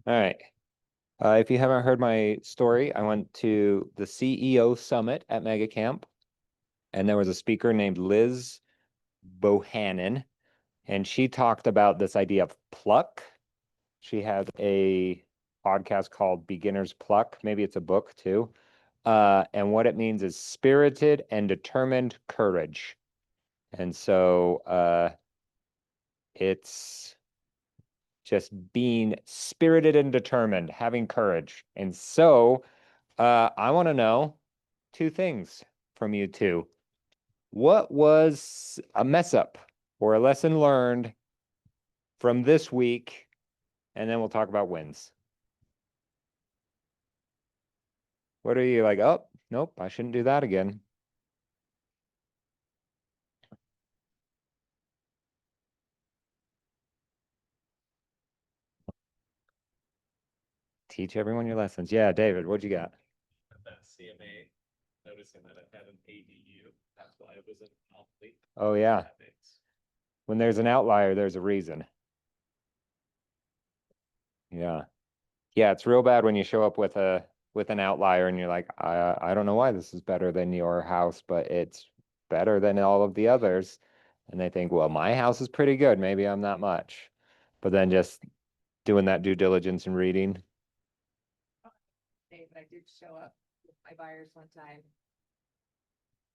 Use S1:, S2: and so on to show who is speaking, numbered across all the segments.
S1: All right. If you haven't heard my story, I went to the CEO summit at Mega Camp, and there was a speaker named Liz Bohannon, and she talked about this idea of pluck. She has a podcast called Beginner's Pluck. Maybe it's a book too. And what it means is spirited and determined courage. And so it's just being spirited and determined, having courage. And so I want to know two things from you two. What was a mess up or a lesson learned from this week? And then we'll talk about wins. What are you like? Oh, nope, I shouldn't do that again. Teach everyone your lessons. Yeah, David, what'd you got?
S2: That CMA, noticing that it had an ADU. That's why it was an anomaly.
S1: Oh, yeah. When there's an outlier, there's a reason. Yeah. Yeah, it's real bad when you show up with an outlier and you're like, I don't know why this is better than your house, but it's better than all of the others. And they think, well, my house is pretty good. Maybe I'm not much. But then just doing that due diligence and reading.
S3: David, I did show up with my buyers one time.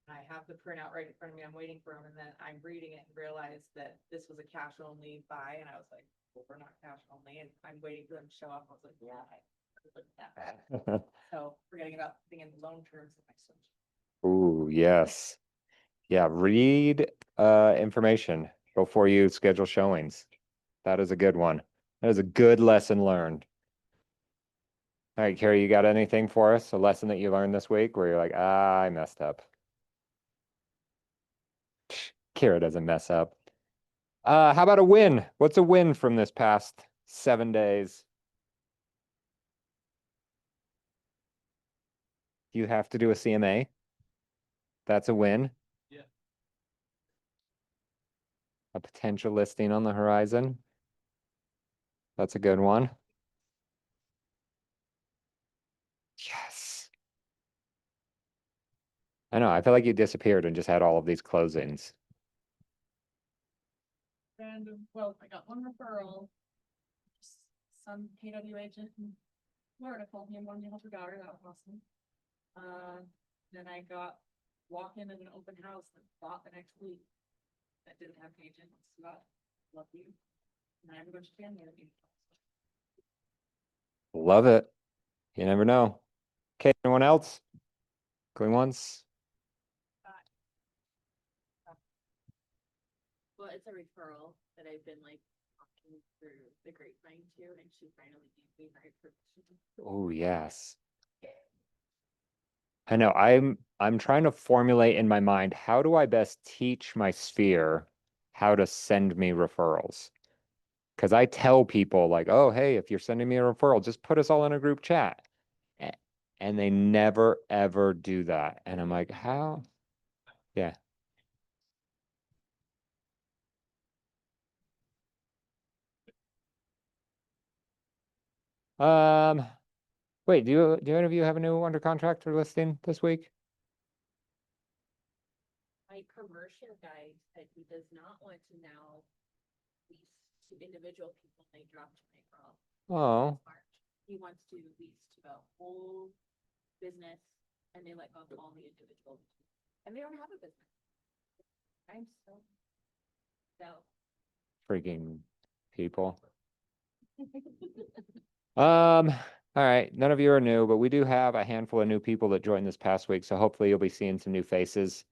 S3: I have the printout right in front of me. I'm waiting for them, and then I'm reading it and realized that this was a cash only buy, and I was like, well, we're not cash only, and I'm waiting for them to show up. I was like, yeah, I looked at that. So forgetting about putting in loan terms in my search.
S1: Ooh, yes. Yeah, read information before you schedule showings. That is a good one. That is a good lesson learned. All right, Carrie, you got anything for us? A lesson that you learned this week where you're like, I messed up. Kara doesn't mess up. How about a win? What's a win from this past 7 days? You have to do a CMA. That's a win.
S2: Yeah.
S1: A potential listing on the horizon. That's a good one. Yes. I know. I feel like you disappeared and just had all of these closings.
S3: And well, I got one referral. Some KW agent in Florida called me and wanted to help her daughter. That was awesome. Then I got walk-in at an open house that bought the next week. That didn't have agents. Scott, love you. And I have a bunch of family that need.
S1: Love it. You never know. Okay, anyone else? Going once?
S3: Well, it's a referral that I've been like talking through the grapevine too, and she finally gave me my permission.
S1: Oh, yes. I know. I'm trying to formulate in my mind, how do I best teach my sphere how to send me referrals? Because I tell people like, oh, hey, if you're sending me a referral, just put us all in a group chat. And they never ever do that. And I'm like, how? Yeah. Um, Wait, do any of you have a new under contract or listing this week?
S3: My commercial guy said he does not want to now lease to individual people they dropped my girl.
S1: Oh,
S3: He wants to lease to the whole business and they let go of all the individuals. And they don't have a business. I'm so
S1: freaking people. All right. None of you are new, but we do have a handful of new people that joined this past week, so hopefully you'll be seeing some new faces.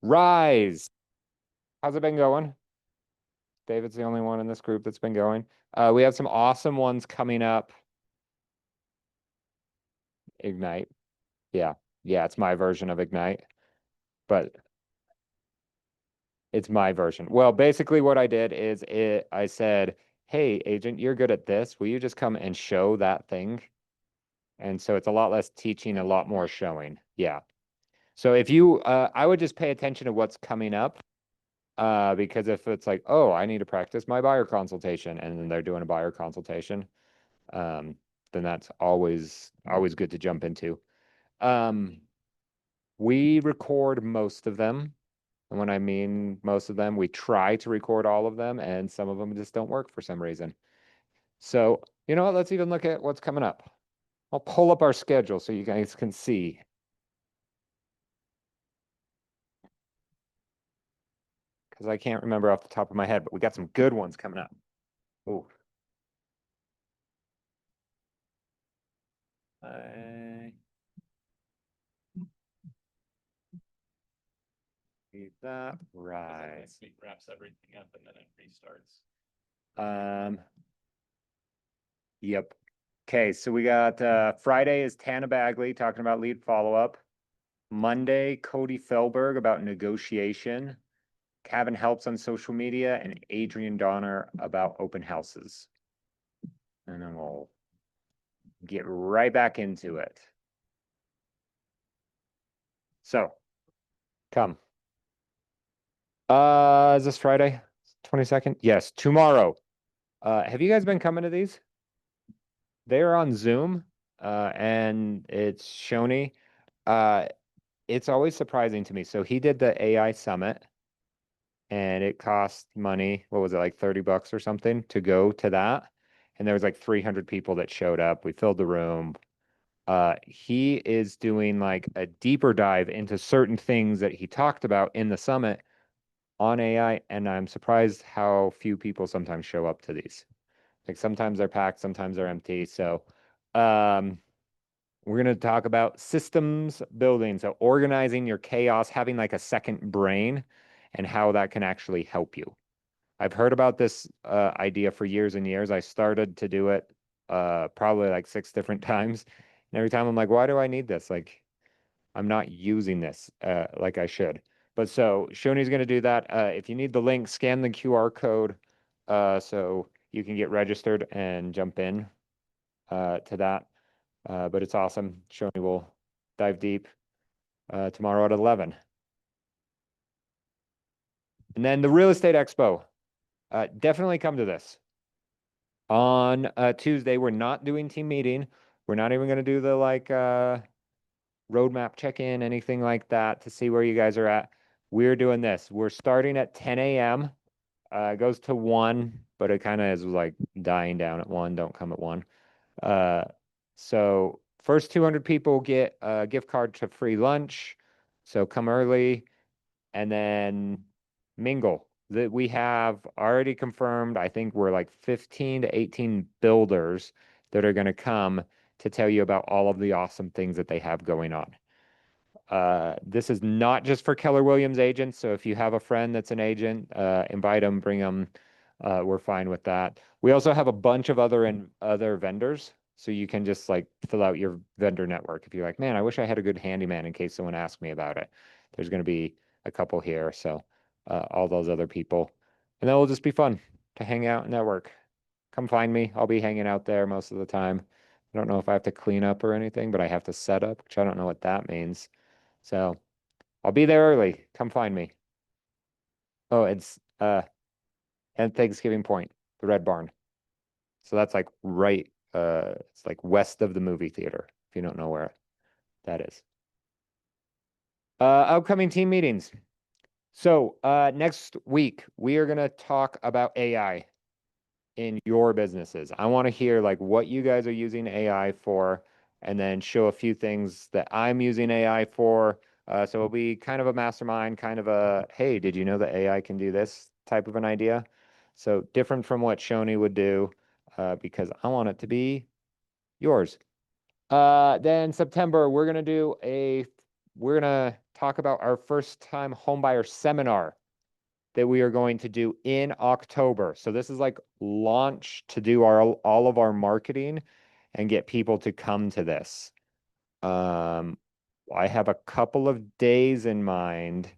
S1: Rise. How's it been going? David's the only one in this group that's been going. We have some awesome ones coming up. Ignite. Yeah. Yeah, it's my version of Ignite, but it's my version. Well, basically what I did is I said, hey, agent, you're good at this. Will you just come and show that thing? And so it's a lot less teaching, a lot more showing. Yeah. So if you, I would just pay attention to what's coming up Because if it's like, oh, I need to practice my buyer consultation, and then they're doing a buyer consultation, then that's always good to jump into. We record most of them. And when I mean most of them, we try to record all of them, and some of them just don't work for some reason. So, you know what? Let's even look at what's coming up. I'll pull up our schedule so you guys can see. Because I can't remember off the top of my head, but we got some good ones coming up. Ooh. Leave that right.
S2: Sleep wraps everything up and then it restarts.
S1: Yep. Okay, so we got Friday is Tana Bagley talking about lead follow-up. Monday, Cody Felberg about negotiation. Kevin Helps on social media, and Adrian Donner about open houses. And then we'll get right back into it. So, come. Is this Friday? 22nd? Yes, tomorrow. Have you guys been coming to these? They're on Zoom, and it's Shoney. It's always surprising to me. So he did the AI summit, and it cost money. What was it, like $30 or something to go to that? And there was like 300 people that showed up. We filled the room. He is doing like a deeper dive into certain things that he talked about in the summit on AI, and I'm surprised how few people sometimes show up to these. Like sometimes they're packed, sometimes they're empty. So, we're going to talk about systems building. So organizing your chaos, having like a second brain, and how that can actually help you. I've heard about this idea for years and years. I started to do it probably like 6 different times. And every time I'm like, why do I need this? Like, I'm not using this like I should. But so Shoni's going to do that. If you need the link, scan the QR code so you can get registered and jump in to that. But it's awesome. Shoni will dive deep tomorrow at 11. And then the Real Estate Expo. Definitely come to this. On Tuesday, we're not doing team meeting. We're not even going to do the like roadmap check-in, anything like that to see where you guys are at. We're doing this. We're starting at 10 a.m. It goes to 1, but it kind of is like dying down at 1. Don't come at 1. So first 200 people get a gift card to free lunch. So come early and then mingle. That we have already confirmed, I think we're like 15 to 18 builders that are going to come to tell you about all of the awesome things that they have going on. This is not just for Keller Williams agents. So if you have a friend that's an agent, invite them, bring them. We're fine with that. We also have a bunch of other vendors. So you can just like fill out your vendor network. If you're like, man, I wish I had a good handyman in case someone asked me about it. There's going to be a couple here. So all those other people. And then it'll just be fun to hang out and network. Come find me. I'll be hanging out there most of the time. I don't know if I have to clean up or anything, but I have to set up, which I don't know what that means. So I'll be there early. Come find me. Oh, it's at Thanksgiving Point, the Red Barn. So that's like right it's like west of the movie theater, if you don't know where that is. Upcoming team meetings. So next week we are gonna talk about AI in your businesses. I want to hear like what you guys are using AI for, and then show a few things that I'm using AI for. So it'll be kind of a mastermind, kind of a, hey, did you know that AI can do this type of an idea? So different from what Shoni would do, because I want it to be yours. Then September, we're gonna talk about our first time homebuyer seminar that we are going to do in October. So this is like launch to do all of our marketing and get people to come to this. I have a couple of days in mind,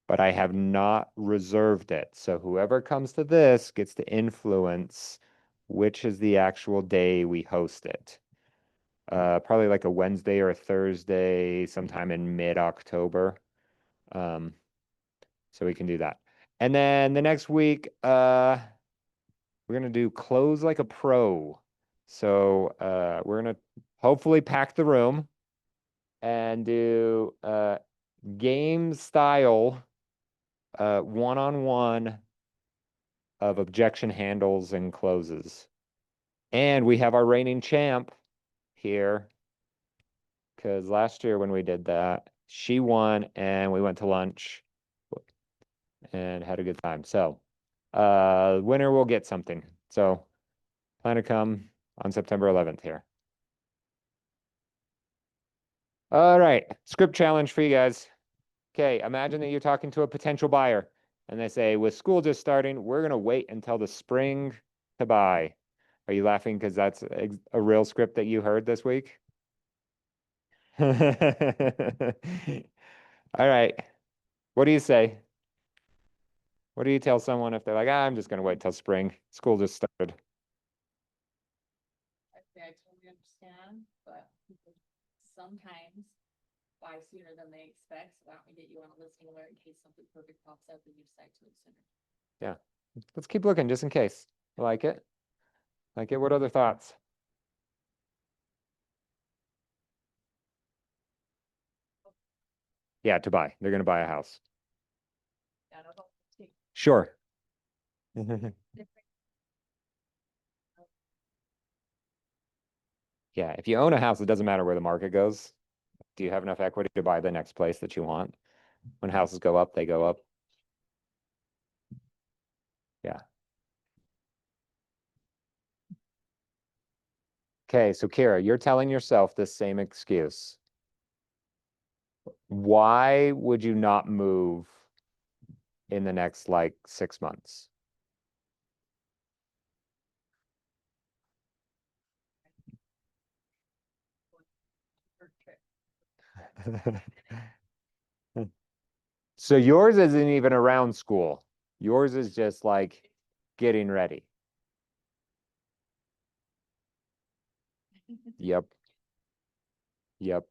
S1: but I have not reserved it. So whoever comes to this gets to influence which is the actual day we host it. Probably like a Wednesday or a Thursday, sometime in mid-October. So we can do that. And then the next week, we're gonna do close like a pro. So we're gonna hopefully pack the room and do game style one-on-one of objection handles and closes. And we have our reigning champ here because last year when we did that, she won and we went to lunch and had a good time. So, winner will get something. So, plan to come on September 11th here. All right, script challenge for you guys. Okay, imagine that you're talking to a potential buyer and they say, with school just starting, we're going to wait until the spring to buy. Are you laughing because that's a real script that you heard this week? All right. What do you say? What do you tell someone if they're like, I'm just going to wait till spring? School just started.
S3: I say I totally understand, but people sometimes buy sooner than they expect, so why don't we get you on a listing alert in case something perfect pops up and you decide to move sooner?
S1: Yeah. Let's keep looking just in case. I like it. Like it. What other thoughts? Yeah, to buy. They're going to buy a house.
S3: Yeah, no, don't take
S1: Sure.
S3: different.
S1: Yeah, if you own a house, it doesn't matter where the market goes. Do you have enough equity to buy the next place that you want? When houses go up, they go up. Yeah. Okay, so Kira, you're telling yourself this same excuse. Why would you not move in the next like 6 months?
S3: Or trip.
S1: So yours isn't even around school. Yours is just like getting ready. Yep. Yep.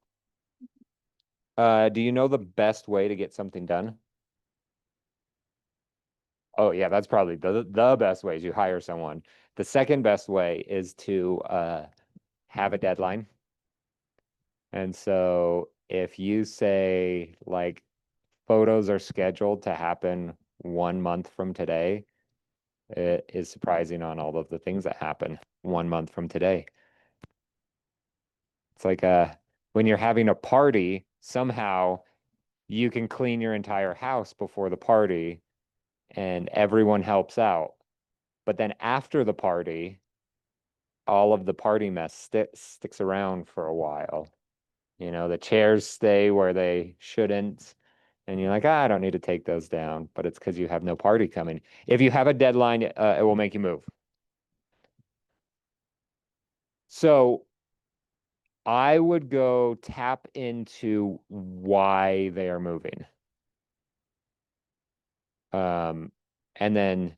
S1: Do you know the best way to get something done? Oh yeah, that's probably the best way is you hire someone. The second best way is to have a deadline. And so if you say like photos are scheduled to happen 1 month from today, it is surprising on all of the things that happen 1 month from today. It's like when you're having a party, somehow you can clean your entire house before the party and everyone helps out. But then after the party, all of the party mess sticks around for a while. You know, the chairs stay where they shouldn't. And you're like, I don't need to take those down. But it's because you have no party coming. If you have a deadline, it will make you move. So I would go tap into why they are moving. And then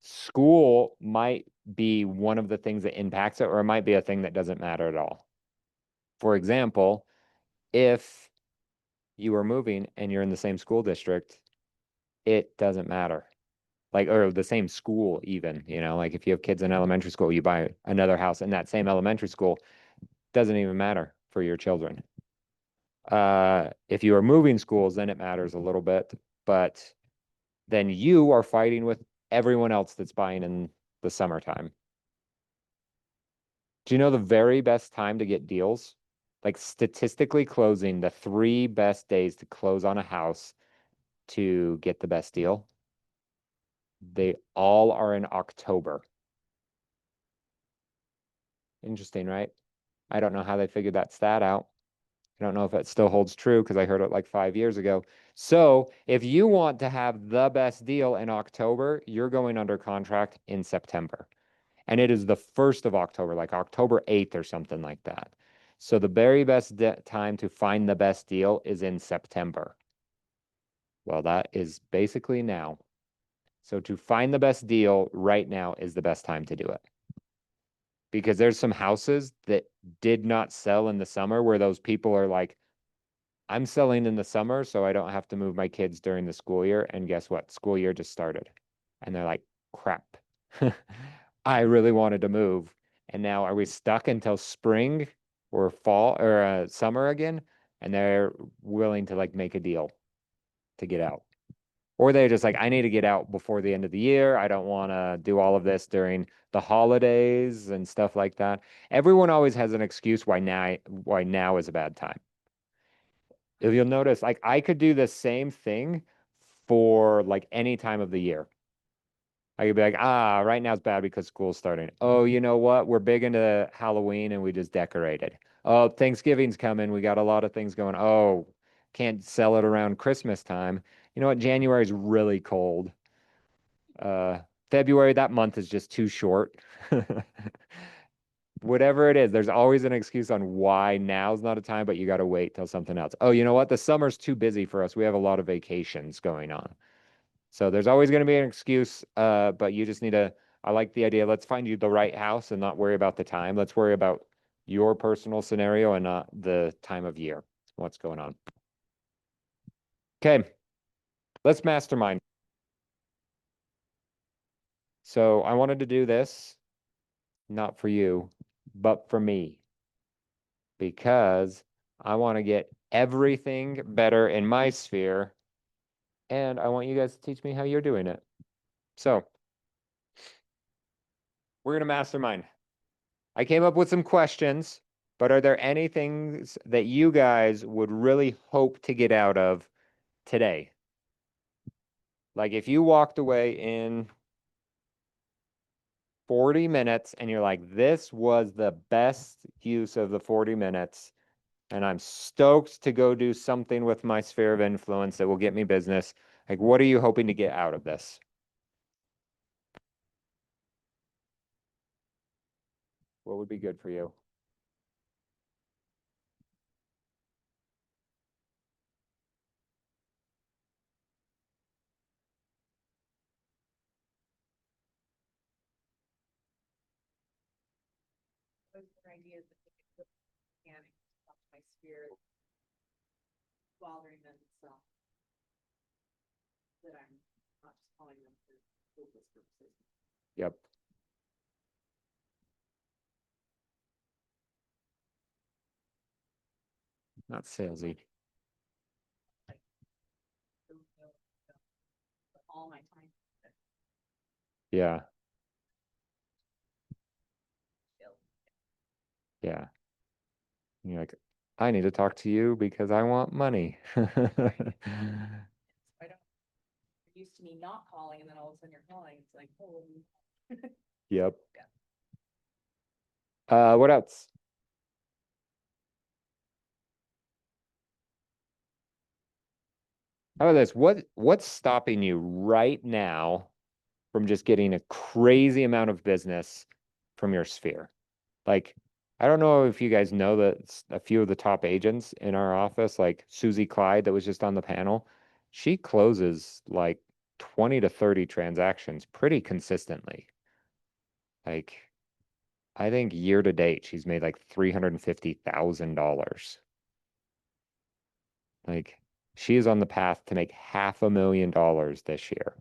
S1: school might be one of the things that impacts it, or it might be a thing that doesn't matter at all. For example, if you are moving and you're in the same school district, it doesn't matter. Like, or the same school, even, you know, like if you have kids in elementary school, you buy another house in that same elementary school, doesn't even matter for your children. If you are moving schools, then it matters a little bit, but then you are fighting with everyone else that's buying in the summertime. Do you know the very best time to get deals? Like statistically closing, the 3 best days to close on a house to get the best deal. They all are in October. Interesting, right? I don't know how they figured that stat out. I don't know if it still holds true because I heard it like 5 years ago. So if you want to have the best deal in October, you're going under contract in September. And it is the 1st of October, like October 8th or something like that. So the very best time to find the best deal is in September. Well, that is basically now. So to find the best deal right now is the best time to do it. Because there's some houses that did not sell in the summer where those people are like, I'm selling in the summer, so I don't have to move my kids during the school year. And guess what? School year just started. And they're like, crap. I really wanted to move. And now are we stuck until spring or fall or summer again? And they're willing to like make a deal to get out. Or they're just like, I need to get out before the end of the year. I don't want to do all of this during the holidays and stuff like that. Everyone always has an excuse why now is a bad time. If you'll notice, like I could do the same thing for like any time of the year. I could be like, right now it's bad because school's starting. Oh, you know what? We're big into Halloween and we just decorated. Oh, Thanksgiving's coming. We got a lot of things going. Oh, can't sell it around Christmas time. You know what? January's really cold. Uh, February, that month is just too short. Whatever it is, there's always an excuse on why now's not a time, but you got to wait till something else. Oh, you know what? The summer's too busy for us. We have a lot of vacations going on. So there's always going to be an excuse, but you just need to. I like the idea. Let's find you the right house and not worry about the time. Let's worry about your personal scenario and not the time of year. What's going on? Okay, let's mastermind. So I wanted to do this, not for you, but for me, because I want to get everything better in my sphere, and I want you guys to teach me how you're doing it. So we're going to mastermind. I came up with some questions, but are there any things that you guys would really hope to get out of today? Like if you walked away in 40 minutes and you're like, this was the best use of the 40 minutes, and I'm stoked to go do something with my sphere of influence that will get me business. Like, what are you hoping to get out of this? What would be good for you?
S3: Those are ideas that they could put mechanics up my spirit, bothering them so that I'm not just calling them for hopeless purposes.
S1: Yep. Not salesy.
S3: Don't know, but all my time.
S1: Yeah.
S3: Chill.
S1: Yeah. And you're like, I need to talk to you because I want money.
S3: I don't, you're used to me not calling and then all of a sudden you're calling, it's like, oh.
S1: Yep. What else? How about this? What's stopping you right now from just getting a crazy amount of business from your sphere? Like, I don't know if you guys know that a few of the top agents in our office, like Susie Clyde, that was just on the panel, she closes like 20 to 30 transactions pretty consistently. Like, I think year to date, she's made like $350,000. Like, she is on the path to make $500,000 this year.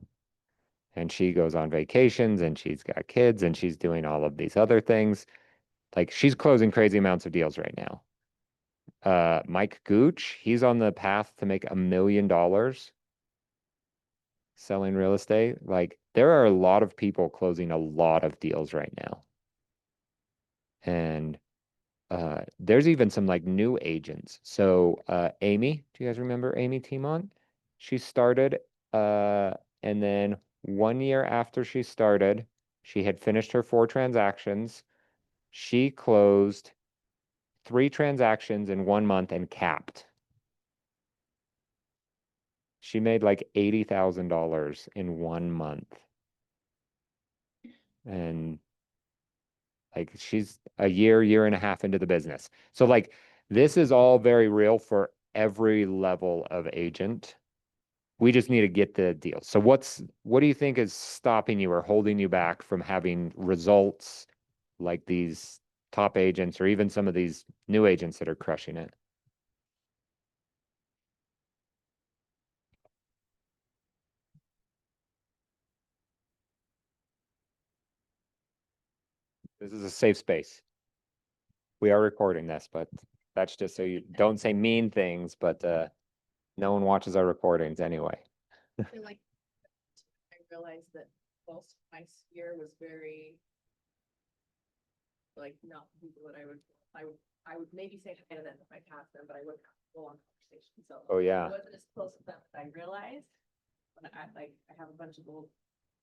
S1: And she goes on vacations and she's got kids and she's doing all of these other things. Like, she's closing crazy amounts of deals right now. Mike Gooch, he's on the path to make $1 million selling real estate. Like, there are a lot of people closing a lot of deals right now. And there's even some like new agents. So Amy, do you guys remember Amy Timont? She started and then 1 year after she started, she had finished her 4 transactions. She closed 3 transactions in 1 month and capped. She made like $80,000 in 1 month. And like she's a year and a half into the business. So like this is all very real for every level of agent. We just need to get the deal. So what do you think is stopping you or holding you back from having results like these top agents or even some of these new agents that are crushing it? This is a safe space. We are recording this, but that's just so you don't say mean things, but no one watches our recordings anyway.
S3: I feel like I realized that most of my sphere was very like not the people that I would maybe say hi to them if I passed them, but I wouldn't have a full on conversation. So
S1: Oh yeah.
S3: I wasn't as close with them as I realized. But I have a bunch of old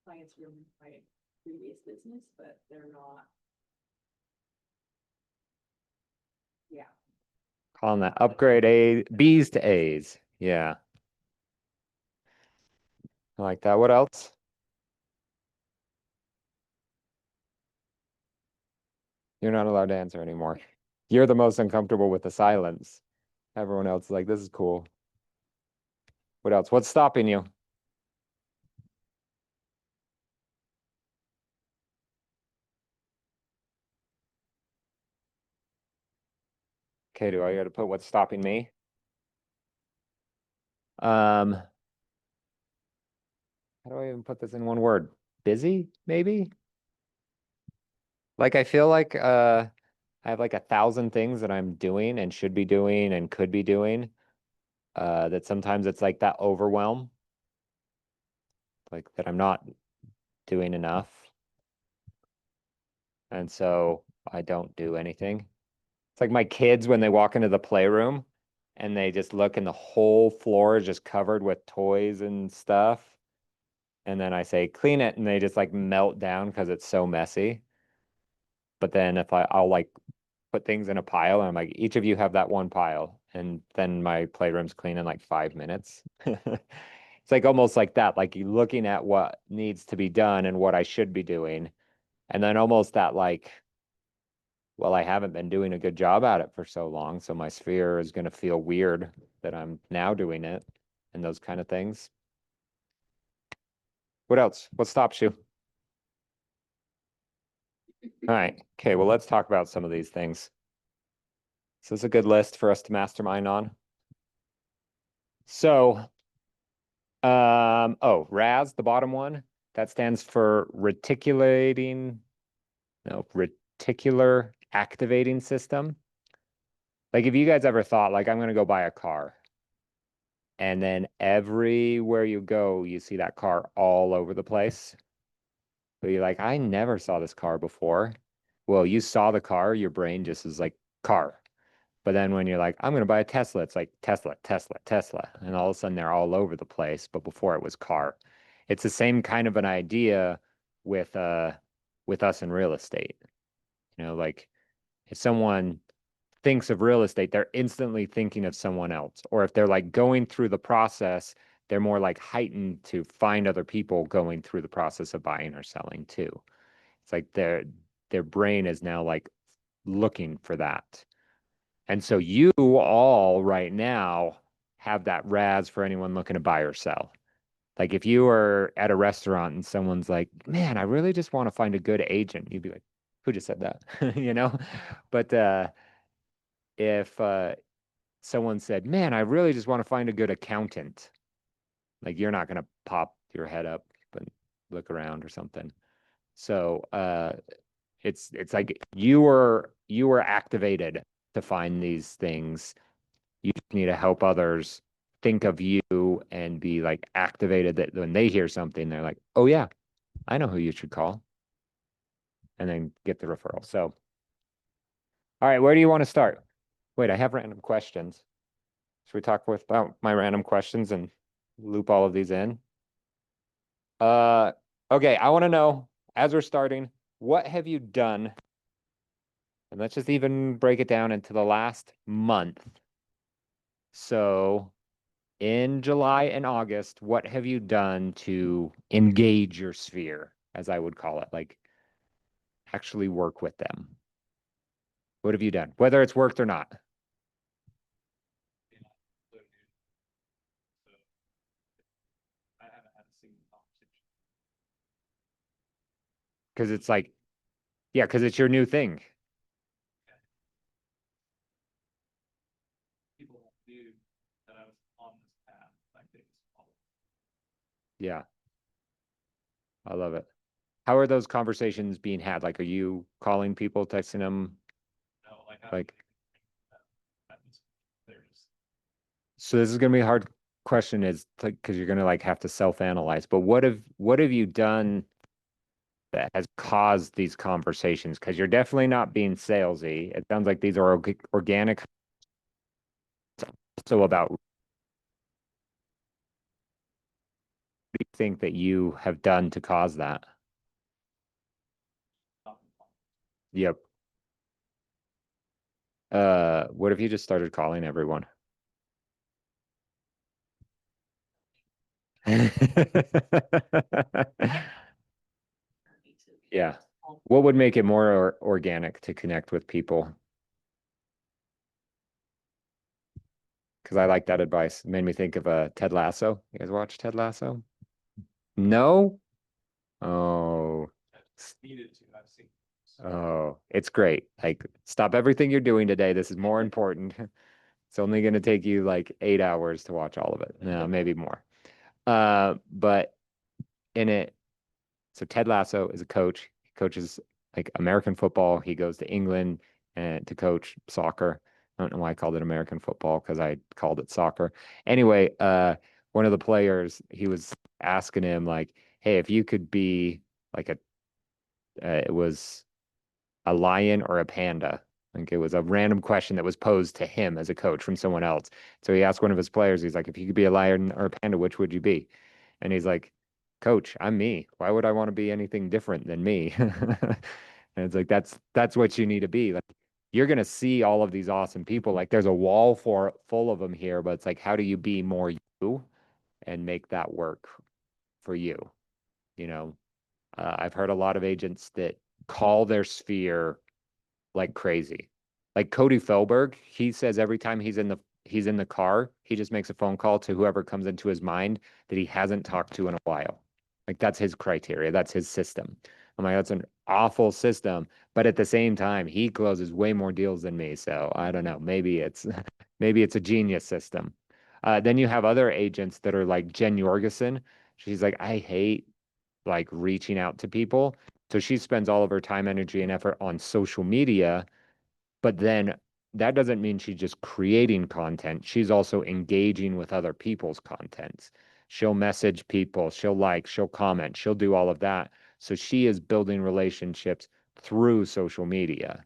S3: clients from my previous business, but they're not. Yeah.
S1: Calling that upgrade B's to A's. Yeah. I like that. What else? You're not allowed to answer anymore. You're the most uncomfortable with the silence. Everyone else is like, this is cool. What else? What's stopping you? Okay, do I gotta put what's stopping me? How do I even put this in one word? Busy, maybe? Like I feel like I have like 1,000 things that I'm doing and should be doing and could be doing. That sometimes it's like that overwhelm. Like that I'm not doing enough. And so I don't do anything. It's like my kids when they walk into the playroom and they just look and the whole floor is just covered with toys and stuff. And then I say, clean it, and they just like melt down because it's so messy. But then if I'll like put things in a pile and I'm like, each of you have that one pile. And then my playroom's clean in like 5 minutes. It's like almost like that, like you looking at what needs to be done and what I should be doing. And then almost that like, well, I haven't been doing a good job at it for so long, so my sphere is going to feel weird that I'm now doing it and those kind of things. What else? What stops you? All right. Okay, well, let's talk about some of these things. So this is a good list for us to mastermind on. So, oh, RAS, the bottom one, that stands for reticular activating system. Like if you guys ever thought, like, I'm gonna go buy a car, and then everywhere you go, you see that car all over the place. But you're like, I never saw this car before. Well, you saw the car, your brain just is like, car. But then when you're like, I'm going to buy a Tesla, it's like Tesla, Tesla, Tesla. And all of a sudden they're all over the place. But before it was car. It's the same kind of an idea with us in real estate. You know, like if someone thinks of real estate, they're instantly thinking of someone else. Or if they're like going through the process, they're more like heightened to find other people going through the process of buying or selling too. It's like their brain is now like looking for that. And so you all right now have that RAS for anyone looking to buy or sell. Like if you are at a restaurant and someone's like, man, I really just want to find a good agent, you'd be like, who just said that? You know? But if someone said, man, I really just want to find a good accountant, like you're not going to pop your head up and look around or something. So it's like you were activated to find these things. You just need to help others think of you and be like activated that when they hear something, they're like, oh yeah, I know who you should call. And then get the referral. So, all right, where do you want to start? Wait, I have random questions. Should we talk about my random questions and loop all of these in? Uh, okay, I want to know, as we're starting, what have you done? And let's just even break it down into the last month. So in July and August, what have you done to engage your sphere, as I would call it, like actually work with them? What have you done, whether it's worked or not?
S2: Yeah, so new. So I haven't had a single conversation.
S1: Because it's like, yeah, because it's your new thing.
S2: People knew that I was on this path. I think it's all
S1: Yeah, I love it. How are those conversations being had? Like, are you calling people, texting them?
S2: No,
S1: Like,
S2: there's
S1: so this is gonna be a hard question is because you're gonna like have to self-analyze. But what have you done that has caused these conversations? Because you're definitely not being salesy. It sounds like these are organic. So about what do you think that you have done to cause that? Yep. What if you just started calling everyone? Yeah. What would make it more organic to connect with people? Because I like that advice. It made me think of Ted Lasso. You guys watch Ted Lasso? No? Oh,
S2: needed to, I've seen.
S1: oh, it's great. Like, stop everything you're doing today. This is more important. It's only going to take you like 8 hours to watch all of it. No, maybe more. But in it, so Ted Lasso is a coach. He coaches like American football. He goes to England and to coach soccer. I don't know why I called it American football because I called it soccer. Anyway, one of the players, he was asking him like, "Hey, if you could be like it was a lion or a panda." Like it was a random question that was posed to him as a coach from someone else. So he asked one of his players, he's like, "If you could be a lion or a panda, which would you be?" And he's like, "Coach, I'm me. Why would I want to be anything different than me?" And it's like that's what you need to be. Like you're gonna see all of these awesome people. Like there's a wall full of them here, but it's like how do you be more you and make that work for you? You know, I've heard a lot of agents that call their sphere like crazy. Like Cody Felberg, he says every time he's in the car, he just makes a phone call to whoever comes into his mind that he hasn't talked to in a while. Like that's his criteria, that's his system. I'm like, that's an awful system, but at the same time, he closes way more deals than me. So I don't know, maybe it's maybe it's a genius system. Then you have other agents that are like Jen Jorgensen. She's like, I hate like reaching out to people. So she spends all of her time, energy, and effort on social media, but then that doesn't mean she's just creating content. She's also engaging with other people's contents. She'll message people, she'll comment, she'll do all of that. So she is building relationships through social media,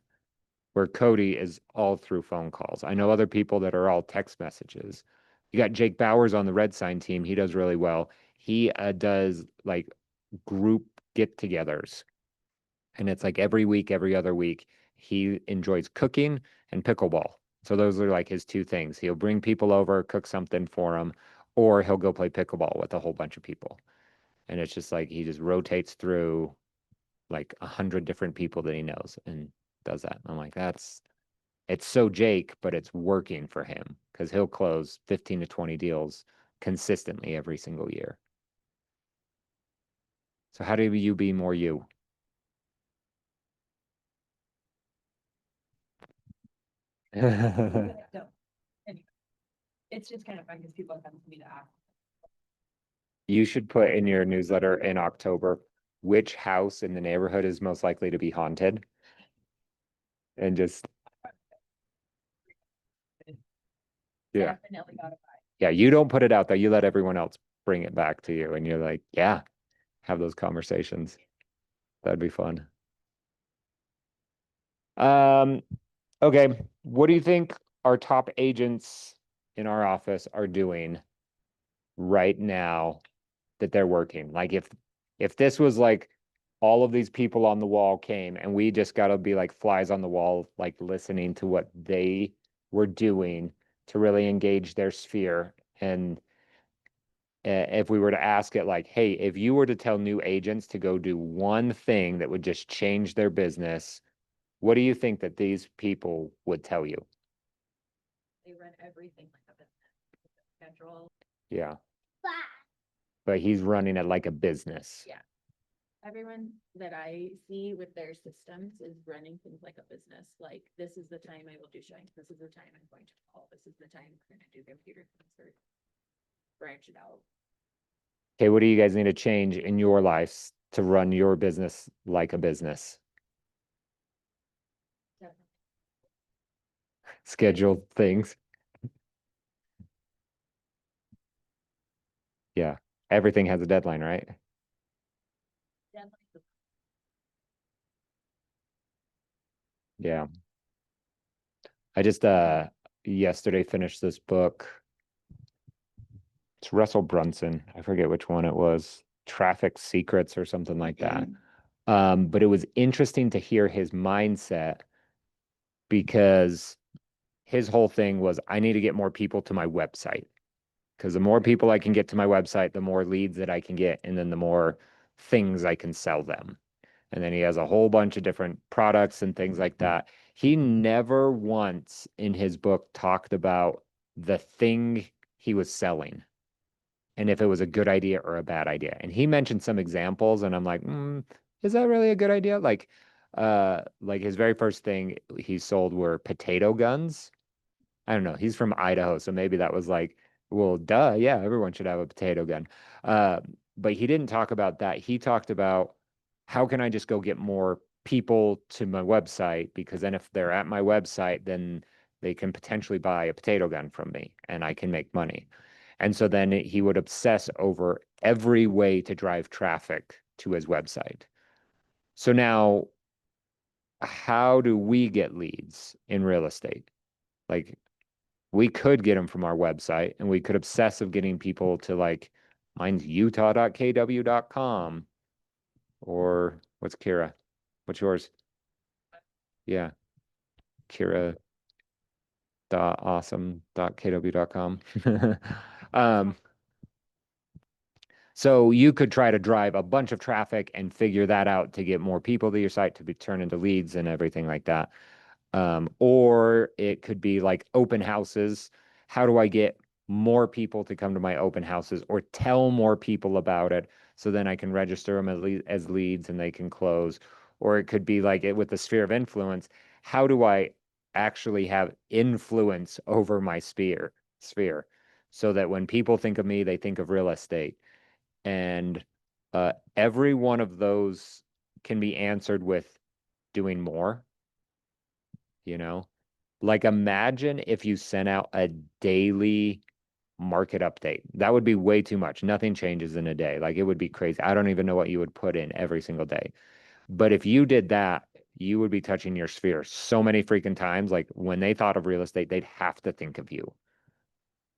S1: where Cody is all through phone calls. I know other people that are all text messages. You got Jake Bowers on the Red Sign team. He does really well. He does like group get-togethers, and it's like every week, every other week. He enjoys cooking and pickleball. So those are like his two things. He'll bring people over, cook something for them, or he'll go play pickleball with a whole bunch of people. And it's just like he just rotates through like 100 different people that he knows and does that. I'm like, it's so Jake, but it's working for him because he'll close 15 to 20 deals consistently every single year. So how do you be more you?
S3: No. Anyway, it's just kind of fun because people come to me to ask.
S1: You should put in your newsletter in October which house in the neighborhood is most likely to be haunted. And just, yeah.
S3: Definitely gotta buy.
S1: Yeah, you don't put it out there. You let everyone else bring it back to you. And you're like, yeah, have those conversations. That'd be fun. Um, okay. What do you think our top agents in our office are doing right now that they're working? Like if this was like all of these people on the wall came and we just got to be like flies on the wall, like listening to what they were doing to really engage their sphere. And if we were to ask it like, hey, if you were to tell new agents to go do one thing that would just change their business, what do you think that these people would tell you?
S3: They run everything like a business. Schedule.
S1: Yeah. But he's running it like a business.
S3: Yeah. Everyone that I see with their systems is running things like a business. Like, this is the time I will do showings. This is the time I'm going to call. This is the time I'm going to do computer concert. Branch it out.
S1: Okay, what do you guys need to change in your lives to run your business like a business? Schedule things. Yeah. Everything has a deadline, right? Yeah. I just yesterday finished this book. It's Russell Brunson. I forget which one it was. Traffic Secrets or something like that. But it was interesting to hear his mindset because his whole thing was I need to get more people to my website. Because the more people I can get to my website, the more leads that I can get, and then the more things I can sell them. And then he has a whole bunch of different products and things like that. He never once in his book talked about the thing he was selling and if it was a good idea or a bad idea. And he mentioned some examples, and I'm like, is that really a good idea? Like his very first thing he sold were potato guns. I don't know. He's from Idaho, so maybe that was like, well, duh, yeah, everyone should have a potato gun. Uh, but he didn't talk about that. He talked about how can I just go get more people to my website because then if they're at my website, then they can potentially buy a potato gun from me and I can make money. And so then he would obsess over every way to drive traffic to his website. So now, how do we get leads in real estate? Like, we could get them from our website and we could obsess of getting people to like, mine's utah.kw.com or what's Kira? What's yours? Yeah, kira.awesome.kw.com. Um, so you could try to drive a bunch of traffic and figure that out to get more people to your site to be turned into leads and everything like that. Or it could be like open houses. How do I get more people to come to my open houses or tell more people about it so then I can register them as leads and they can close? Or it could be like it with the sphere of influence. How do I actually have influence over my sphere so that when people think of me, they think of real estate? And every one of those can be answered with doing more, you know? Like imagine if you sent out a daily market update. That would be way too much. Nothing changes in a day. Like it would be crazy. I don't even know what you would put in every single day. But if you did that, you would be touching your sphere so many freaking times. Like when they thought of real estate, they'd have to think of you.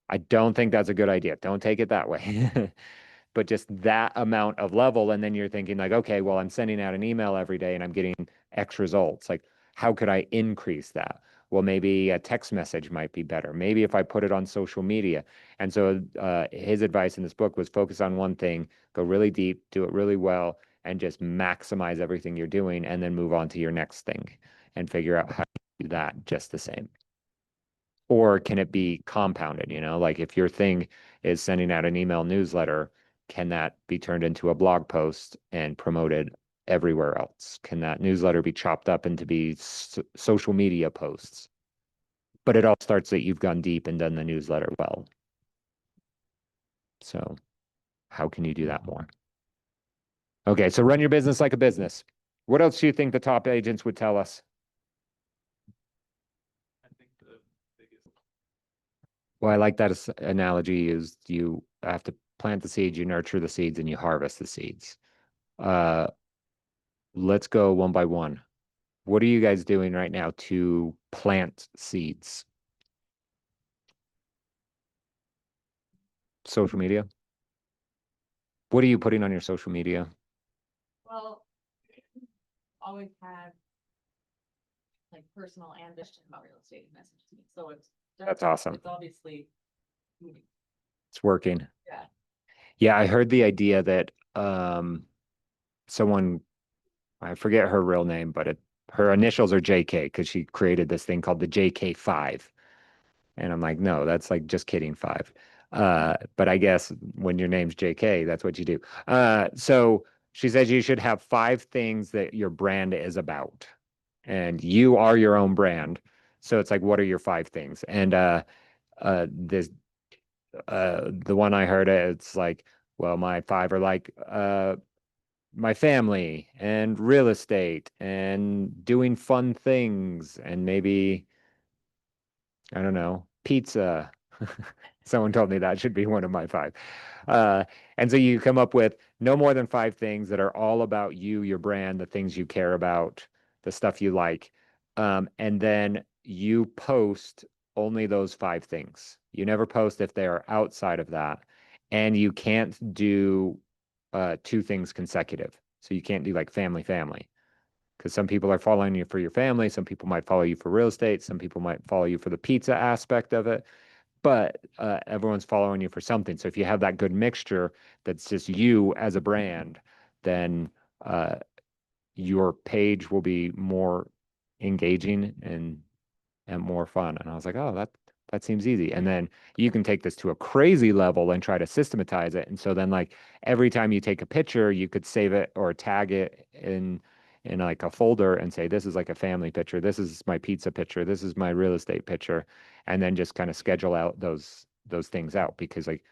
S1: I don't think that's a good idea. Don't take it that way. But just that amount of level. And then you're thinking, like, okay, well, I'm sending out an email every day and I'm getting X results. Like, how could I increase that? Well, maybe a text message might be better. Maybe if I put it on social media. And so his advice in this book was focus on one thing, go really deep, do it really well, and just maximize everything you're doing, and then move on to your next thing and figure out how to do that just the same. Or can it be compounded? Like if your thing is sending out an email newsletter, can that be turned into a blog post and promoted everywhere else? Can that newsletter be chopped up into be social media posts? But it all starts that you've gone deep and done the newsletter well. So how can you do that more? Okay, so run your business like a business. What else do you think the top agents would tell us?
S2: I think the biggest
S1: Well, I like that analogy is you have to plant the seeds, you nurture the seeds, and you harvest the seeds. Uh, let's go one by one. What are you guys doing right now to plant seeds? Social media? What are you putting on your social media?
S3: Well, always had like personal ambition about real estate and message to me, so
S1: That's awesome.
S3: it's obviously moving.
S1: It's working.
S3: Yeah.
S1: Yeah, I heard the idea that someone, I forget her real name, but her initials are JK because she created this thing called the JK5. And I'm like, no, that's like just kidding, five. But I guess when your name's JK, that's what you do. So she says you should have five things that your brand is about, and you are your own brand. So it's like, what are your five things? And this the one I heard, it's like Well, my 5 are like my family and real estate and doing fun things and maybe, I don't know, pizza. Someone told me that should be one of my 5. Uh, and so you come up with no more than 5 things that are all about you, your brand, the things you care about, the stuff you like. And then you post only those 5 things. You never post if they are outside of that. And you can't do 2 things consecutive. So you can't do like family, family. Because some people are following you for your family, some people might follow you for real estate, some people might follow you for the pizza aspect of it, but everyone's following you for something. So if you have that good mixture that's just you as a brand, then uh, your page will be more engaging and more fun. And I was like, oh, that seems easy. And then you can take this to a crazy level and try to systematize it. And so then like every time you take a picture, you could save it or tag it in like a folder and say, this is like a family picture, this is my pizza picture, this is my real estate picture, and then just kind of schedule out those things out because like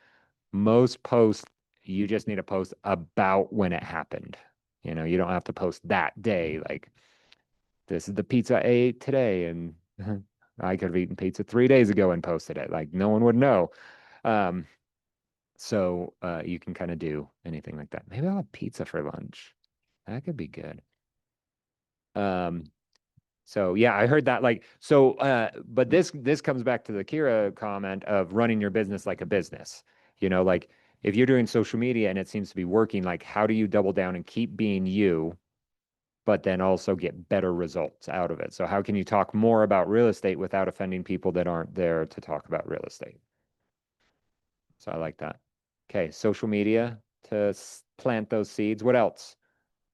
S1: most posts, you just need to post about when it happened. You know, you don't have to post that day, like this is the pizza I ate today, and I could have eaten pizza 3 days ago and posted it. Like no one would know. Um, so you can kind of do anything like that. Maybe I'll have pizza for lunch. That could be good. Um, so yeah, I heard that like so but this comes back to the Kira comment of running your business like a business. You know, like if you're doing social media and it seems to be working, like how do you double down and keep being you but then also get better results out of it. So how can you talk more about real estate without offending people that aren't there to talk about real estate? So I like that. Okay, social media to plant those seeds. What else?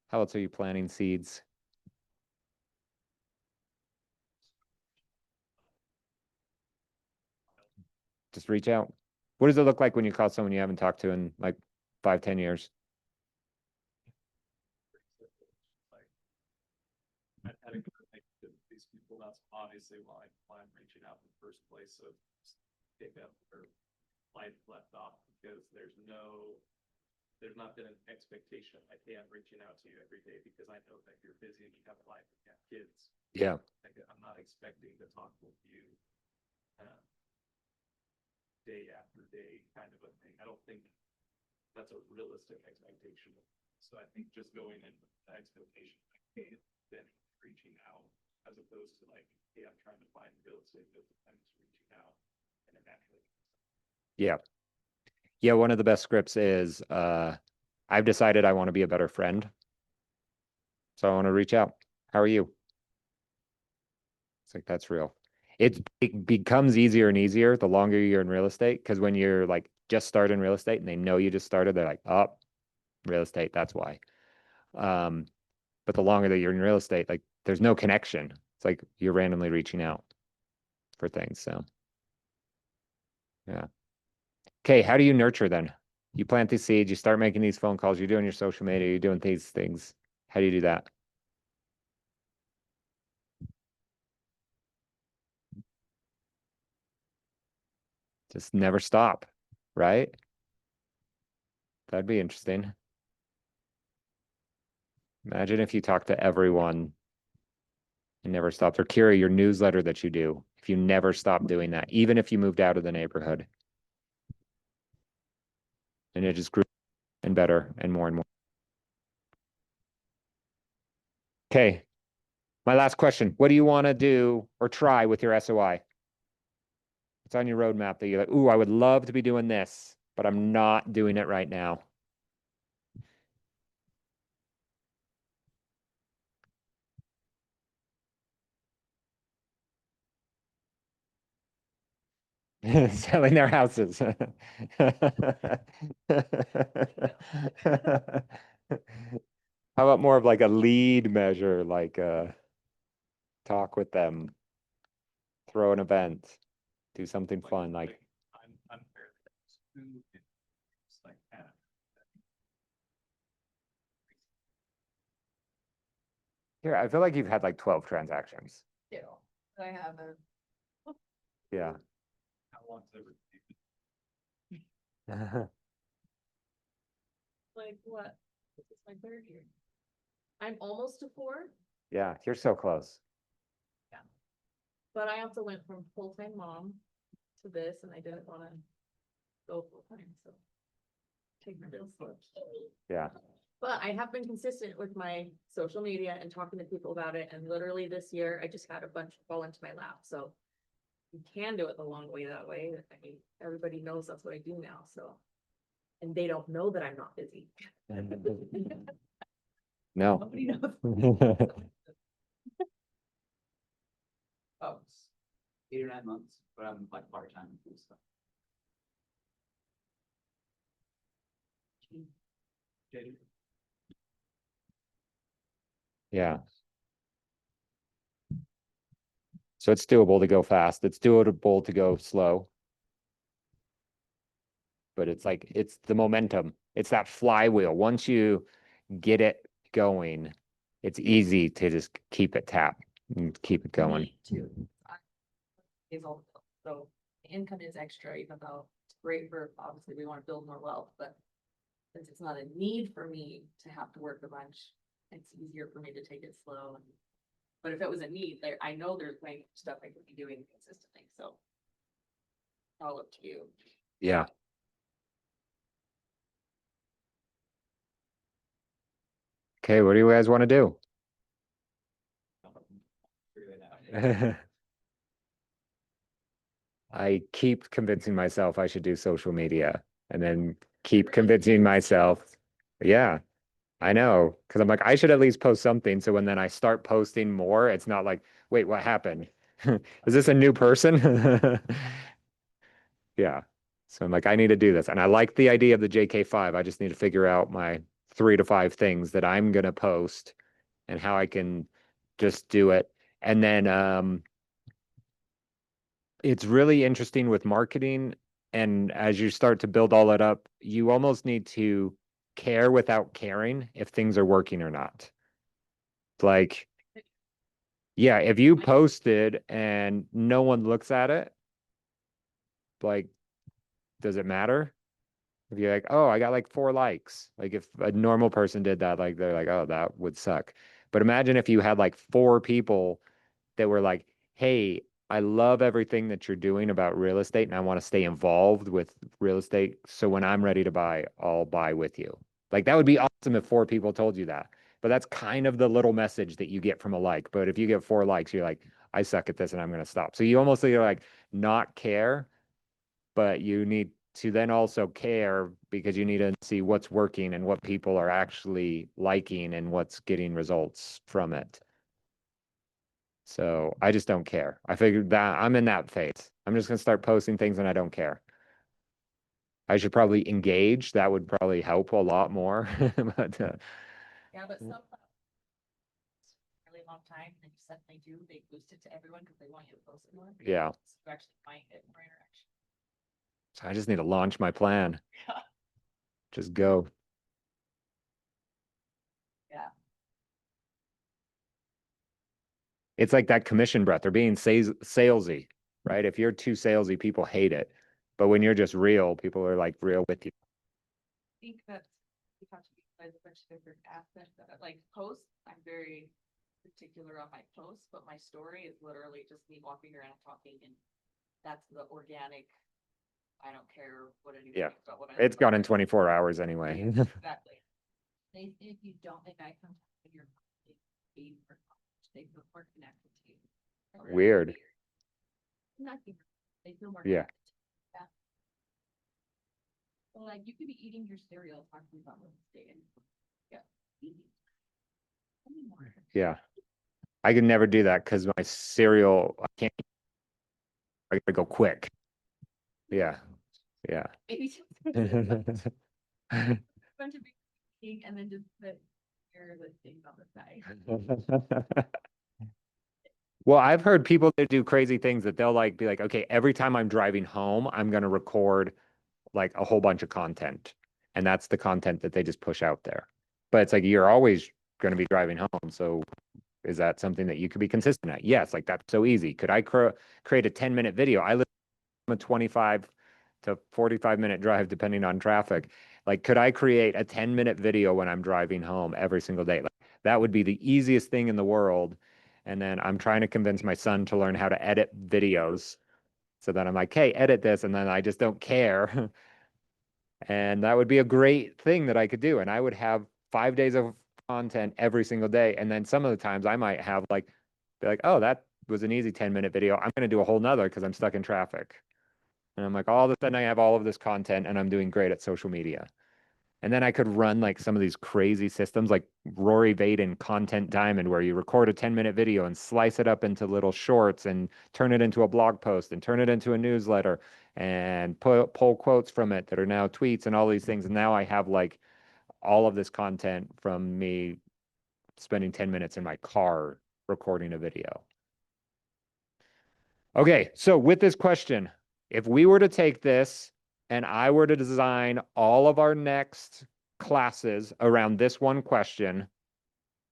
S1: How else are you planting seeds? Just reach out. What does it look like when you call someone you haven't talked to in like 5, 10 years?
S2: Like, I had a good connection with these people. That's obviously why I'm reaching out in the first place. So just pick up where life left off because there's not been an expectation like, hey, I'm reaching out to you every day because I know that you're busy and you have a life and you have kids.
S1: Yeah.
S2: Like, I'm not expecting to talk with you day after day kind of a thing. I don't think that's a realistic expectation. So I think just going in with the expectation, like, hey, then reaching out as opposed to like, hey, I'm trying to find real estate business, I'm just reaching out and it naturally.
S1: Yeah. Yeah, one of the best scripts is I've decided I want to be a better friend. So I want to reach out. How are you? It's like that's real. It becomes easier and easier the longer you're in real estate because when you're like just starting real estate and they know you just started, they're like, oh, real estate, that's why. Um, but the longer that you're in real estate, like there's no connection. It's like you're randomly reaching out for things. So yeah. Okay, how do you nurture then? You plant these seeds, you start making these phone calls, you're doing your social media, you're doing these things. How do you do that? Just never stop, right? That'd be interesting. Imagine if you talk to everyone and never stopped. Or Kira, your newsletter that you do, if you never stop doing that, even if you moved out of the neighborhood. And it just grew and better and more and more. Okay. My last question. What do you want to do or try with your SOI? It's on your roadmap that you're like, ooh, I would love to be doing this, but I'm not doing it right now. Selling their houses. How about more of like a lead measure, like talk with them, throw an event, do something fun, like
S2: I'm fairly it's like
S1: here, I feel like you've had like 12 transactions.
S3: Yeah. I haven't.
S1: Yeah.
S2: how long's it
S3: Like what? This is my third year. I'm almost to 4,
S1: Yeah, you're so close.
S3: but I also went from full-time mom to this and I didn't wanna go full-time, so. Take my bills slow.
S1: Yeah.
S3: But I have been consistent with my social media and talking to people about it, and literally this year, I just had a bunch fall into my lap, so. You can do it the long way that way, I mean, everybody knows that's what I do now, so. And they don't know that I'm not busy.
S1: No.
S3: Nobody knows.
S2: Oh, it's 8 or 9 months, but I'm like part-time and stuff. JD.
S1: Yeah. So it's doable to go fast. It's doable to go slow. But it's like, it's the momentum. It's that flywheel. Once you get it going, it's easy to just keep it tapped and keep it going.
S3: Me too. Is all, so the income is extra, even though it's great for, obviously, we want to build more wealth, but. Since it's not a need for me to have to work a bunch, it's easier for me to take it slow. But if it was a need, there, I know there's plenty of stuff I could be doing consistently, so. All up to you.
S1: Yeah. Okay, what do you guys want to do?
S2: Figure that out.
S1: I keep convincing myself I should do social media and then keep convincing myself. Yeah, I know. Cause I'm like, I should at least post something. So when then I start posting more, it's not like, wait, what happened? Is this a new person? Yeah. So I'm like, I need to do this. And I like the idea of the JK5. I just need to figure out my 3 to 5 things that I'm gonna post and how I can just do it. And then it's really interesting with marketing. And as you start to build all that up, you almost need to care without caring if things are working or not. Like, yeah, if you posted and no one looks at it, like, does it matter? If you're like, oh, I got like 4 likes. Like if a normal person did that, like they're like, oh, that would suck. But imagine if you had like 4 people that were like, hey, I love everything that you're doing about real estate and I want to stay involved with real estate. So when I'm ready to buy, I'll buy with you. Like that would be awesome if 4 people told you that. But that's kind of the little message that you get from a like. But if you get 4 likes, you're like, I suck at this and I'm going to stop. So you almost you're like not care, but you need to then also care because you need to see what's working and what people are actually liking and what's getting results from it. So I just don't care. I figured that I'm in that phase. I'm just gonna start posting things and I don't care. I should probably engage. That would probably help a lot more. But
S3: Yeah, but some. Really long time, and then you suddenly do, they boost it to everyone because they want you to post it more.
S1: yeah,
S3: So you actually might get more interaction.
S1: so I just need to launch my plan. Just go.
S3: Yeah.
S1: It's like that commission breath. They're being salesy, right? If you're too salesy, people hate it. But when you're just real, people are like real with you.
S3: I think that's, we have to utilize a bunch of different aspects of it, like posts, I'm very particular on my posts, but my story is literally just me walking around talking, and that's the organic. I don't care what anyone
S1: Yeah.
S3: thinks about what I
S1: It's
S3: look
S1: gone in
S3: like.
S1: 24 hours anyway.
S3: Exactly. If you don't make eye contact with your they feel more connected to you.
S1: Weird.
S3: Not even, they feel more
S1: Yeah.
S3: connected. Yeah. Well, like you could be eating your cereal talking about real estate and yeah.
S1: Yeah. I could never do that because my cereal, I can't, I gotta go quick. Yeah. Yeah.
S3: Maybe just bunch of eating and then just put your listings on the side.
S1: Well, I've heard people that do crazy things that they'll like be like, okay, every time I'm driving home, I'm gonna record like a whole bunch of content. And that's the content that they just push out there. But it's like you're always gonna be driving home. So is that something that you could be consistent at? Yes, like that's so easy. Could I create a 10-minute video? I live a 25 to 45-minute drive depending on traffic. Like, could I create a 10-minute video when I'm driving home every single day? Like, that would be the easiest thing in the world. And then I'm trying to convince my son to learn how to edit videos. So then I'm like, hey, edit this. And then I just don't care. And that would be a great thing that I could do. And I would have 5 days of content every single day. And then some of the times I might have like, be like, oh, that was an easy 10-minute video. I'm going to do a whole nother because I'm stuck in traffic. And I'm like, all of a sudden I have all of this content and I'm doing great at social media. And then I could run like some of these crazy systems like Rory Vaden Content Diamond, where you record a 10-minute video and slice it up into little shorts and turn it into a blog post and turn it into a newsletter and pull quotes from it that are now tweets and all these things. And now I have like all of this content from me spending 10 minutes in my car recording a video. Okay, so with this question, if we were to take this and I were to design all of our next classes around this one question,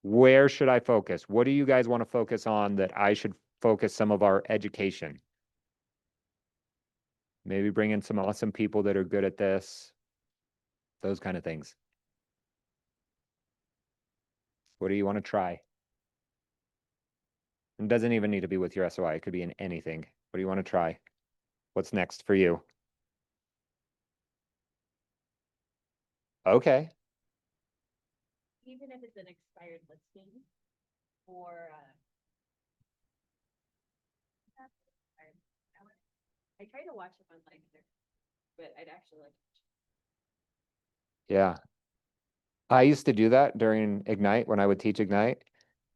S1: where should I focus? What do you guys want to focus on that I should focus some of our education? Maybe bring in some awesome people that are good at this, those kind of things. What do you want to try? It doesn't even need to be with your SOI. It could be in anything. What do you want to try? What's next for you? Okay.
S3: Even if it's an expired listing or I try to watch them online there, but I'd actually like
S1: Yeah. I used to do that during Ignite when I would teach Ignite.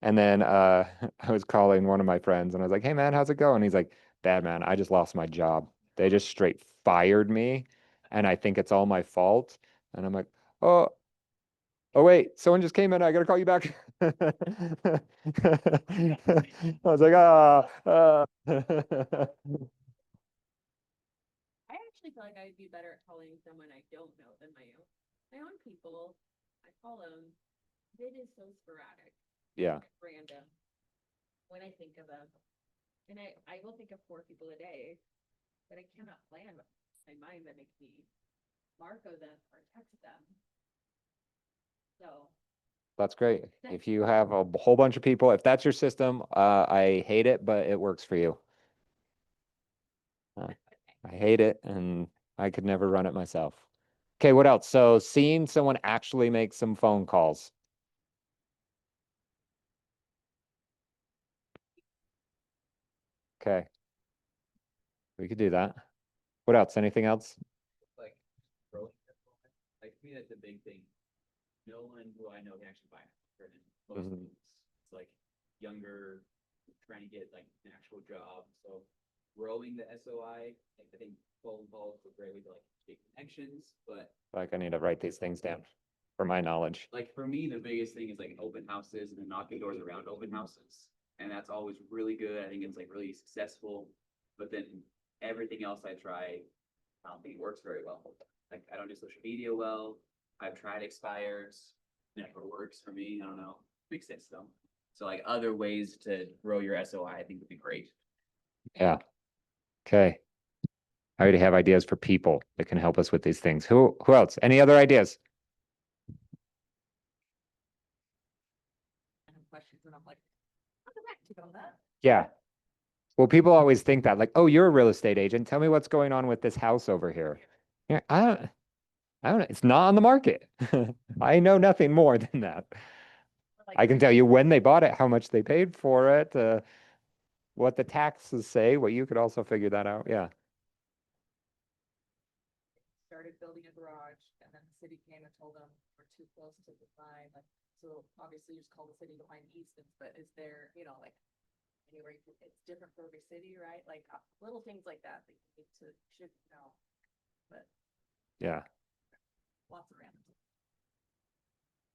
S1: And then I was calling one of my friends and I was like, hey man, how's it going? He's like, bad man, I just lost my job. They just straight fired me and I think it's all my fault. And I'm like, oh, oh wait, someone just came in. I gotta call you back. I was like,
S3: I actually feel like I'd be better at calling someone I don't know than my own people. I call them. It is so sporadic,
S1: yeah,
S3: random. When I think of them, and I will think of 4 people a day, but I cannot plan my mind that makes me Marco them or text them. So
S1: that's great. If you have a whole bunch of people, if that's your system, I hate it, but it works for you. I hate it and I could never run it myself. Okay, what else? So seeing someone actually make some phone calls. Okay. We could do that. What else? Anything else?
S4: Like growing like to me that's a big thing. No one who I know can actually buy it. Most
S1: Mhm.
S4: it's like younger, trying to get like an actual job. So growing the SOI, like I think phone calls are a great way to like make connections. But
S1: Like I need to write these things down for my knowledge.
S4: like for me, the biggest thing is like open houses and knocking doors around open houses. And that's always really good. I think it's like really successful. But then everything else I try, I don't think it works very well. Like I don't do social media well. I've tried expires, never works for me. I don't know. Makes sense though. So like other ways to grow your SOI, I think would be great.
S1: Yeah. Okay. I already have ideas for people that can help us with these things. Who else? Any other ideas?
S3: I have questions and I'm like, I'll go back to all that.
S1: Yeah. Well, people always think that like, oh, you're a real estate agent. Tell me what's going on with this house over here. Yeah, I don't know. It's not on the market. I know nothing more than that. I can tell you when they bought it, how much they paid for it, what the taxes say. Well, you could also figure that out. Yeah.
S3: Started building a garage and then the city came and told them we're too close to the line. Like, so obviously you just call the city to find easements, but is there, like anywhere it's different for every city, right? Like little things like that that you need to should know. But
S1: Yeah.
S3: lots of random.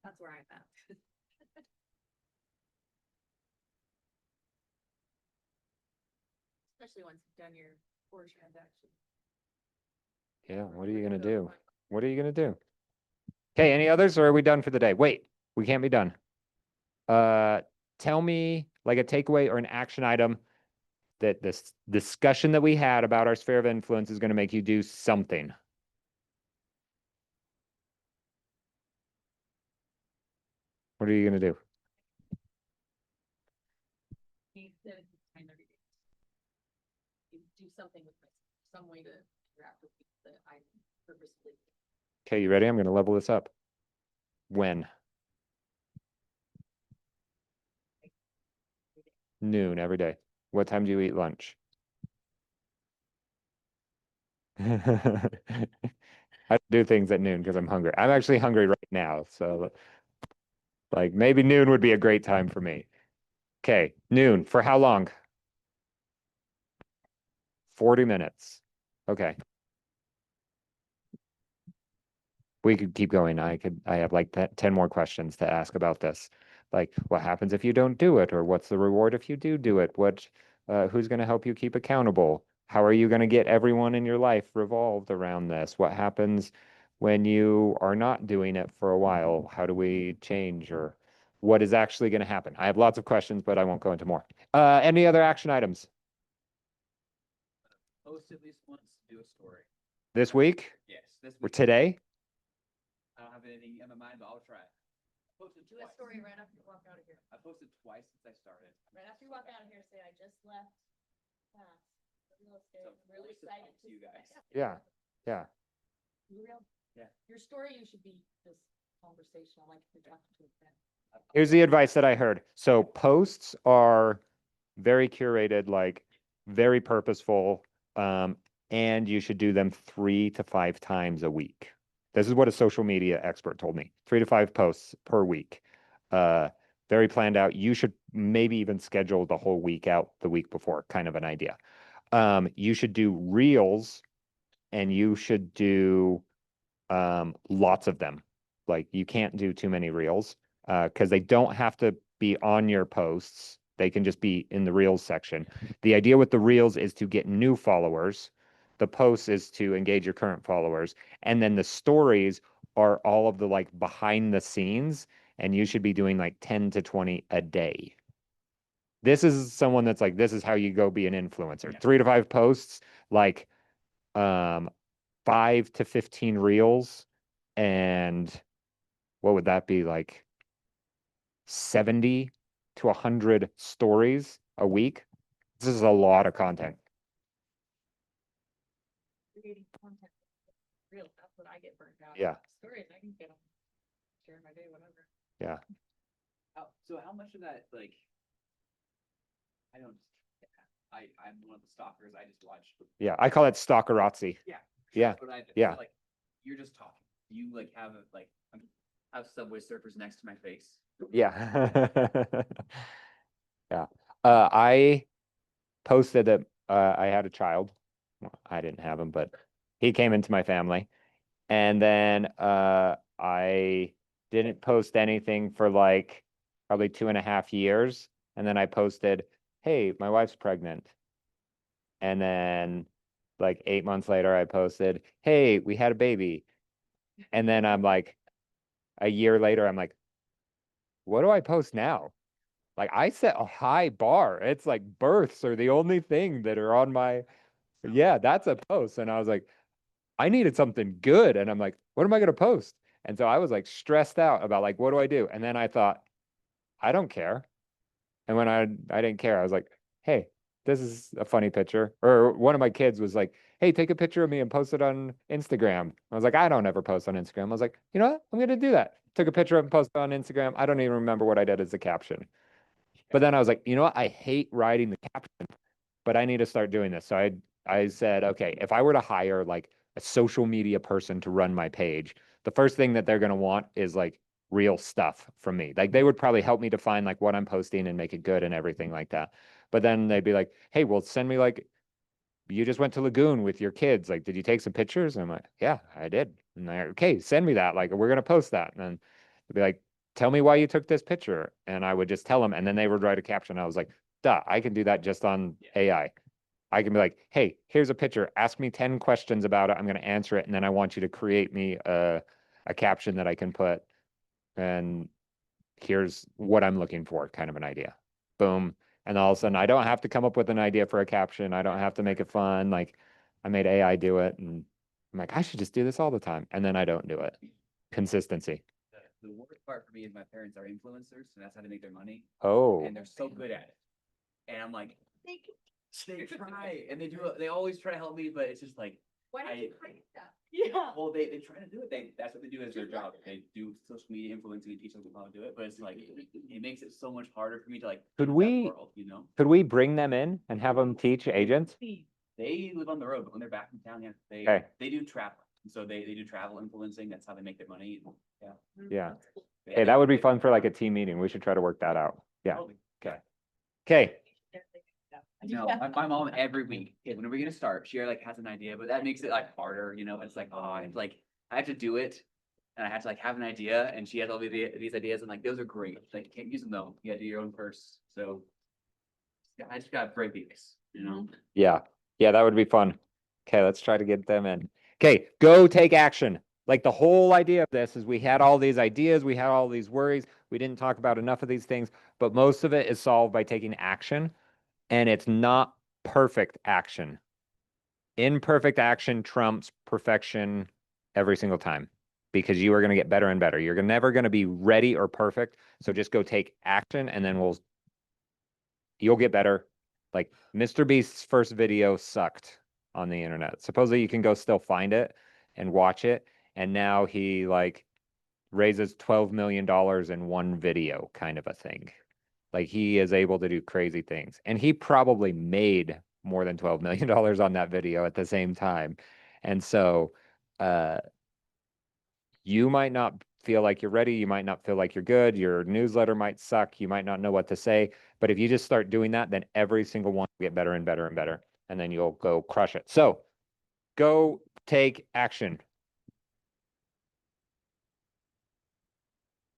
S3: That's where I'm at. Especially once you've done your core transaction.
S1: Yeah. What are you going to do? What are you going to do? Okay. Any others or are we done for the day? Wait, we can't be done. Tell me like a takeaway or an action item that this discussion that we had about our sphere of influence is going to make you do something. What are you gonna do?
S3: He said it's kind of do something with some way to interact with people that I purposely.
S1: Okay, you ready? I'm gonna level this up. When? Noon every day. What time do you eat lunch? I do things at noon because I'm hungry. I'm actually hungry right now, so like maybe noon would be a great time for me. Okay, noon. For how long? 40 minutes. Okay. We could keep going. I have like 10 more questions to ask about this. Like what happens if you don't do it, or what's the reward if you do it? Who's going to help you keep accountable? How are you going to get everyone in your life revolved around this? What happens when you are not doing it for a while? How do we change, or what is actually going to happen? I have lots of questions, but I won't go into more. Any other action items
S4: Post at least once, do a story.
S1: this week
S4: Yes, this
S1: or
S4: week.
S1: today?
S4: I don't have anything in my mind, but I'll try it. I posted
S3: Do a
S4: twice.
S3: story right after you walk out of here.
S4: I posted twice since I started.
S3: Right after you walk out of here, say, I just left class. for real estate.
S4: So,
S3: I'm really
S4: voice to
S3: excited
S4: talk to you guys.
S1: Yeah. Yeah.
S3: You real?
S4: Yeah.
S3: Your story, you should be just conversational, like if you're talking to a friend.
S1: Here's the advice that I heard. So posts are very curated, like very purposeful, and you should do them 3 to 5 times a week. This is what a social media expert told me. 3 to 5 posts per week. Very planned out. You should maybe even schedule the whole week out the week before, kind of an idea. You should do reels, and you should do lots of them. Like you can't do too many reels because they don't have to be on your posts. They can just be in the reels section. The idea with the reels is to get new followers. The posts is to engage your current followers. And then the stories are all of the like behind the scenes. And you should be doing like 10 to 20 a day. This is someone that's like, this is how you go be an influencer.
S4: Yeah.
S1: 3 to 5 posts, like 5 to 15 reels, and what would that be, like 70 to 100 stories a week? This is a lot of content.
S3: Creating content. Real, that's what I get burnt out.
S1: Yeah.
S3: Stories, I can get them. Share my day, whatever.
S1: Yeah.
S4: So how much of that, like, I'm one of the stalkers. I just watch.
S1: Yeah. I call it stalkerazzi.
S4: Yeah.
S1: Yeah.
S4: That's what I do.
S1: Yeah.
S4: So, like, you're just talking. You like have Subway Surfers next to my face.
S1: Yeah. Yeah. I posted that I had a child. Well, I didn't have him, but he came into my family. And then I didn't post anything for like probably 2.5 years. And then I posted, hey, my wife's pregnant. And then like 8 months later, I posted, hey, we had a baby. And then I'm like, a year later, I'm like, what do I post now? Like I set a high bar. It's like births are the only thing that are on my, yeah, that's a post. And I was like, I needed something good. And I'm like, what am I going to post? And so I was like stressed out about like, what do I do? And then I thought, I don't care. And when I didn't care, I was like, hey, this is a funny picture. Or one of my kids was like, hey, take a picture of me and post it on Instagram. I was like, I don't ever post on Instagram. I was like, you know what? I'm going to do that. Took a picture of it and posted it on Instagram. I don't even remember what I did as the caption. But then I was like, you know what? I hate writing the caption, but I need to start doing this. So I said, okay, if I were to hire like a social media person to run my page, the first thing that they're going to want is like real stuff from me. Like they would probably help me define like what I'm posting and make it good and everything like that. But then they'd be like, hey, well, send me like, you just went to Lagoon with your kids. Like, did you take some pictures? And I'm like, yeah, I did. And they're okay, send me that. Like, we're going to post that. And then they'd be like, tell me why you took this picture. And I would just tell them. And then they would write a caption. I was like, duh, I can do that just on AI. I can be like, hey, here's a picture. Ask me 10 questions about it. I'm going to answer it. And then I want you to create me a caption that I can put. And here's what I'm looking for, kind of an idea. Boom. And all of a sudden, I don't have to come up with an idea for a caption. I don't have to make it fun. Like I made AI do it. And I'm like, I should just do this all the time. And then I don't do it. Consistency.
S4: The worst part for me is my parents are influencers, and that's how they make their money,
S1: Oh,
S4: and they're so good at it. And I'm like, they try, and they always try to help me, but it's just like,
S3: Why don't
S4: I-
S3: you create that? Yeah.
S4: well, they try to do it. That's what they do as their job. They do social media influencing and teach them how to do it, but it's like, it makes it so much harder for me to like.
S1: Could
S4: do that
S1: we-
S4: world, you know?
S1: could we bring them in and have them teach agents?
S4: They live on the road, but when they're back in town, yeah,
S1: Okay.
S4: they do travel. So they do travel influencing. That's how they make their money. Yeah.
S1: Yeah.
S4: They-
S1: Hey, that would be fun for like a team meeting. We should try to work that out. Yeah.
S4: Totally.
S1: Okay.
S4: No, my mom every week, "Okay, when are we gonna start?" She like has an idea, but that makes it like harder, you know, it's like, oh, it's like, I have to do it. And I have to like have an idea, and she has all these ideas, and like, those are great, like, you can't use them though, you gotta do your own first, so. Yeah, I just gotta break these, you know?
S1: Yeah. Yeah, that would be fun. Okay, let's try to get them in. Okay, go take action. Like the whole idea of this is we had all these ideas, we had all these worries. We didn't talk about enough of these things, but most of it is solved by taking action. And it's not perfect action. Imperfect action trumps perfection every single time because you are going to get better and better. You're never going to be ready or perfect. So just go take action and then you'll get better. Like Mr. Beast's first video sucked on the internet. Supposedly you can go still find it and watch it. And now he like raises $12 million in one video kind of a thing. Like he is able to do crazy things. And he probably made more than $12 million on that video at the same time. And so you might not feel like you're ready. You might not feel like you're good. Your newsletter might suck. You might not know what to say. But if you just start doing that, then every single one will get better and better and better. And then you'll go crush it. So go take action.